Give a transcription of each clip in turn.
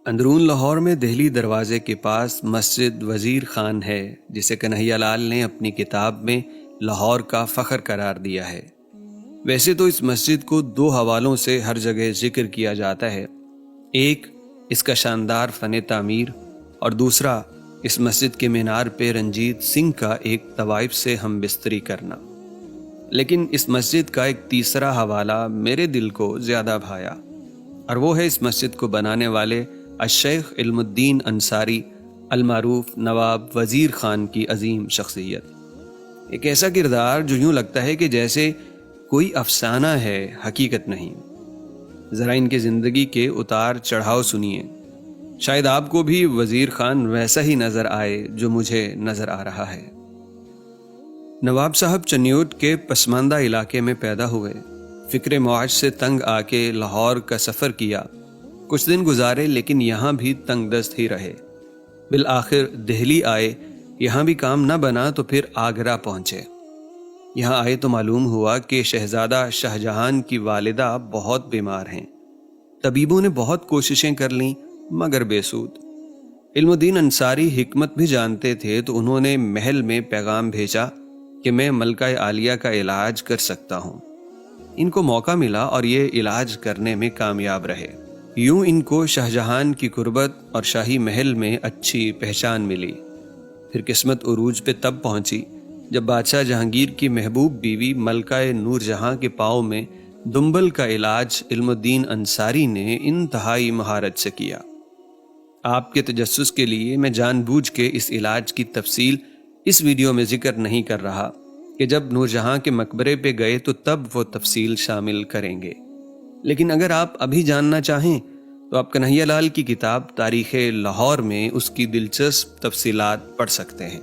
اندرون لاہور میں دہلی دروازے کے پاس مسجد وزیر خان ہے، جسے کنہیا لال نے اپنی کتاب میں لاہور کا فخر قرار دیا ہے۔ ویسے تو اس مسجد کو دو حوالوں سے ہر جگہ ذکر کیا جاتا ہے، ایک اس کا شاندار فن تعمیر اور دوسرا اس مسجد کے مینار پہ رنجیت سنگھ کا ایک طوائف سے ہم بستری کرنا۔ لیکن اس مسجد کا ایک تیسرا حوالہ میرے دل کو زیادہ بھایا، اور وہ ہے اس مسجد کو بنانے والے الشیخ علم الدین انصاری المعروف نواب وزیر خان کی عظیم شخصیت۔ ایک ایسا کردار جو یوں لگتا ہے کہ جیسے کوئی افسانہ ہے، حقیقت نہیں۔ ذرا ان کی زندگی کے اتار چڑھاؤ سنیے، شاید آپ کو بھی وزیر خان ویسا ہی نظر آئے جو مجھے نظر آ رہا ہے۔ نواب صاحب چنیوٹ کے پسماندہ علاقے میں پیدا ہوئے، فکر معاش سے تنگ آ کے لاہور کا سفر کیا، کچھ دن گزارے لیکن یہاں بھی تنگ دست ہی رہے۔ بالآخر دہلی آئے، یہاں بھی کام نہ بنا تو پھر آگرہ پہنچے۔ یہاں آئے تو معلوم ہوا کہ شہزادہ شاہ جہان کی والدہ بہت بیمار ہیں۔ طبیبوں نے بہت کوششیں کر لیں مگر بے سود۔ علم الدین انصاری حکمت بھی جانتے تھے تو انہوں نے محل میں پیغام بھیجا کہ میں ملکہ عالیہ کا علاج کر سکتا ہوں۔ ان کو موقع ملا اور یہ علاج کرنے میں کامیاب رہے۔ یوں ان کو شاہ جہان کی قربت اور شاہی محل میں اچھی پہچان ملی۔ پھر قسمت عروج پہ تب پہنچی جب بادشاہ جہانگیر کی محبوب بیوی ملکہ نور جہاں کے پاؤں میں دنبل کا علاج علم الدین انصاری نے انتہائی مہارت سے کیا۔ آپ کے تجسس کے لیے میں جان بوجھ کے اس علاج کی تفصیل اس ویڈیو میں ذکر نہیں کر رہا کہ جب نور جہاں کے مقبرے پہ گئے تو تب وہ تفصیل شامل کریں گے۔ لیکن اگر آپ ابھی جاننا چاہیں تو آپ کنہیا لال کی کتاب تاریخ لاہور میں اس کی دلچسپ تفصیلات پڑھ سکتے ہیں۔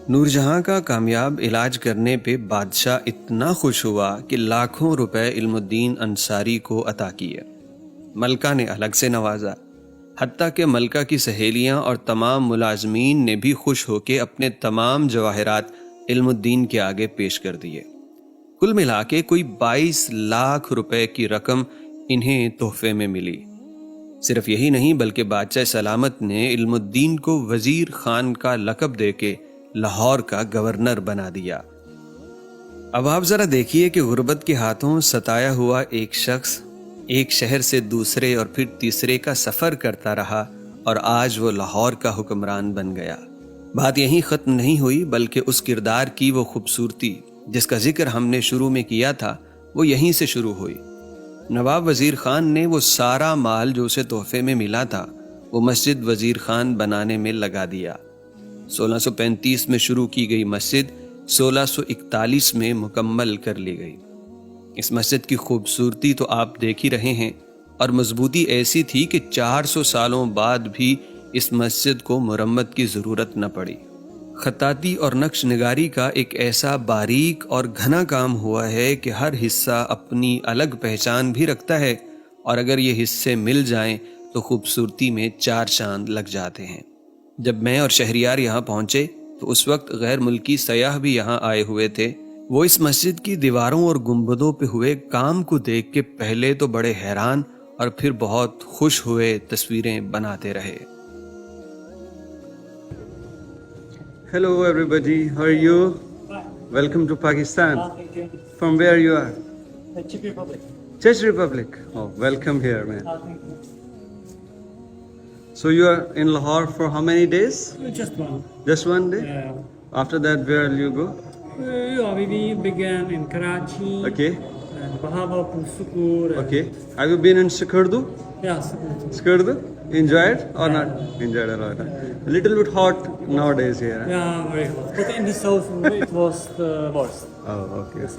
نور جہاں کا کامیاب علاج کرنے پہ بادشاہ اتنا خوش ہوا کہ لاکھوں روپے علم الدین انصاری کو عطا کیے۔ ملکہ نے الگ سے نوازا، حتیٰ کہ ملکہ کی سہیلیاں اور تمام ملازمین نے بھی خوش ہو کے اپنے تمام جواہرات علم الدین کے آگے پیش کر دیے۔ کل ملا کے کوئی 22 لاکھ روپے کی رقم انہیں تحفے میں ملی۔ صرف یہی نہیں بلکہ بادشاہ سلامت نے علم الدین کو وزیر خان کا لقب دے کے لاہور کا گورنر بنا دیا۔ اب آپ ذرا دیکھیے کہ غربت کے ہاتھوں ستایا ہوا ایک شخص ایک شہر سے دوسرے اور پھر تیسرے کا سفر کرتا رہا اور آج وہ لاہور کا حکمران بن گیا۔ بات یہیں ختم نہیں ہوئی بلکہ اس کردار کی وہ خوبصورتی جس کا ذکر ہم نے شروع میں کیا تھا وہ یہیں سے شروع ہوئی۔ نواب وزیر خان نے وہ سارا مال جو اسے تحفے میں ملا تھا وہ مسجد وزیر خان بنانے میں لگا دیا۔ 1635 میں شروع کی گئی مسجد 1641 میں مکمل کر لی گئی۔ اس مسجد کی خوبصورتی تو آپ دیکھ ہی رہے ہیں، اور مضبوطی ایسی تھی کہ 400 سالوں بعد بھی اس مسجد کو مرمت کی ضرورت نہ پڑی۔ خطاطی اور نقش نگاری کا ایک ایسا باریک اور گھنا کام ہوا ہے کہ ہر حصہ اپنی الگ پہچان بھی رکھتا ہے، اور اگر یہ حصے مل جائیں تو خوبصورتی میں 4 چاند لگ جاتے ہیں۔ جب میں اور شہریار یہاں پہنچے تو اس وقت غیر ملکی سیاح بھی یہاں آئے ہوئے تھے۔ وہ اس مسجد کی دیواروں اور گنبدوں پہ ہوئے کام کو دیکھ کے پہلے تو بڑے حیران اور پھر بہت خوش ہوئے تصویریں بناتے رہے۔ Hello everybody, how are you? Welcome to Pakistan. From where you are? Czech Republic. Czech Republic. Oh, welcome here, man. So you are in Lahore for how many days? Just one. Just one day? After that, where will you go? We began in Karachi. Okay. And Bahawalpur, Sukur. Okay. Have you been in Sikardu? Yeah, Sukur. Sikardu? Enjoy it or not? Enjoyed a lot. A little bit hot nowadays here. Huh? Yeah, very hot. But in the south, it was the worst. Oh, okay.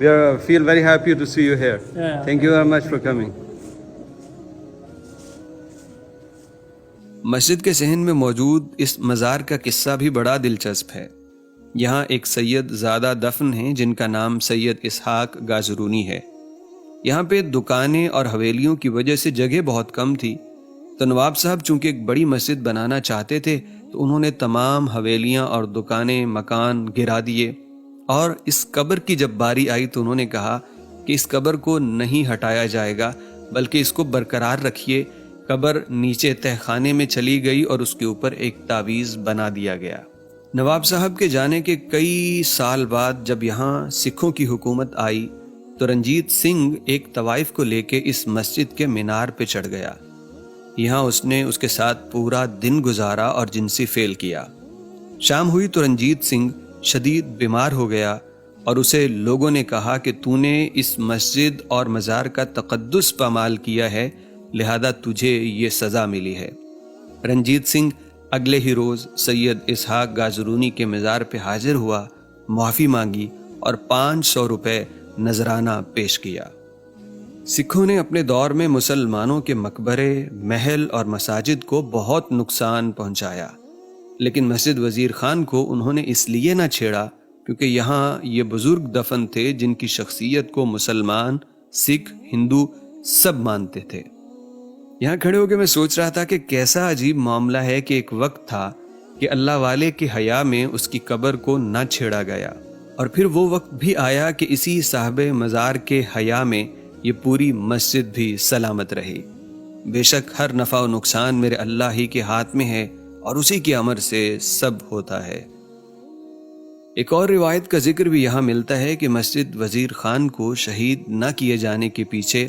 We feel very happy to see you here. Yeah. Thank you very much for coming. مسجد کے صحن میں موجود اس مزار کا قصہ بھی بڑا دلچسپ ہے۔ یہاں ایک سید زادہ دفن ہیں جن کا نام سید اسحاق گاجرونی ہے۔ یہاں پہ دکانیں اور حویلیوں کی وجہ سے جگہ بہت کم تھی، تو نواب صاحب چونکہ ایک بڑی مسجد بنانا چاہتے تھے تو انہوں نے تمام حویلیاں اور دکانیں مکان گرا دیے، اور اس قبر کی جب باری آئی تو انہوں نے کہا کہ اس قبر کو نہیں ہٹایا جائے گا بلکہ اس کو برقرار رکھیے، قبر نیچے تہ خانے میں چلی گئی اور اس کے اوپر ایک تعویذ بنا دیا گیا۔ نواب صاحب کے جانے کے کئی سال بعد جب یہاں سکھوں کی حکومت آئی تو رنجیت سنگھ ایک طوائف کو لے کے اس مسجد کے مینار پہ چڑھ گیا۔ یہاں اس نے اس کے ساتھ پورا دن گزارا اور جنسی فعل کیا۔ شام ہوئی تو رنجیت سنگھ شدید بیمار ہو گیا اور اسے لوگوں نے کہا کہ تو نے اس مسجد اور مزار کا تقدس پامال کیا ہے، لہذا تجھے یہ سزا ملی ہے۔ رنجیت سنگھ اگلے ہی روز سید اسحاق گازرونی کے مزار پہ حاضر ہوا، معافی مانگی اور 500 روپے نذرانہ پیش کیا۔ سکھوں نے اپنے دور میں مسلمانوں کے مقبرے، محل اور مساجد کو بہت نقصان پہنچایا، لیکن مسجد وزیر خان کو انہوں نے اس لیے نہ چھیڑا کیونکہ یہاں یہ بزرگ دفن تھے جن کی شخصیت کو مسلمان، سکھ، ہندو سب مانتے تھے۔ یہاں کھڑے ہو کے میں سوچ رہا تھا کہ کیسا عجیب معاملہ ہے کہ ایک وقت تھا کہ اللہ والے کے حیا میں اس کی قبر کو نہ چھیڑا گیا، اور پھر وہ وقت بھی آیا کہ اسی صاحب مزار کے حیا میں یہ پوری مسجد بھی سلامت رہی۔ بے شک ہر نفع و نقصان میرے اللہ ہی کے ہاتھ میں ہے اور اسی کے امر سے سب ہوتا ہے۔ ایک اور روایت کا ذکر بھی یہاں ملتا ہے کہ مسجد وزیر خان کو شہید نہ کیے جانے کے پیچھے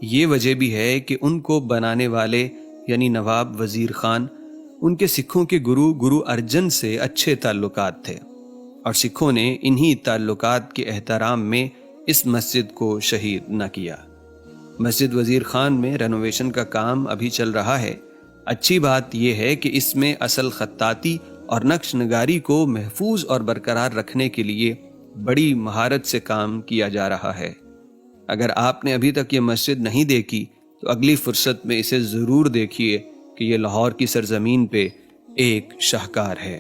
یہ وجہ بھی ہے کہ ان کو بنانے والے یعنی نواب وزیر خان ان کے سکھوں کے گرو ارجن سے اچھے تعلقات تھے، اور سکھوں نے انہی تعلقات کے احترام میں اس مسجد کو شہید نہ کیا۔ مسجد وزیر خان میں رینوویشن کا کام ابھی چل رہا ہے۔ اچھی بات یہ ہے کہ اس میں اصل خطاطی اور نقش نگاری کو محفوظ اور برقرار رکھنے کے لیے بڑی مہارت سے کام کیا جا رہا ہے۔ اگر آپ نے ابھی تک یہ مسجد نہیں دیکھی تو اگلی فرصت میں اسے ضرور دیکھیے کہ یہ لاہور کی سرزمین پہ ایک شاہکار ہے۔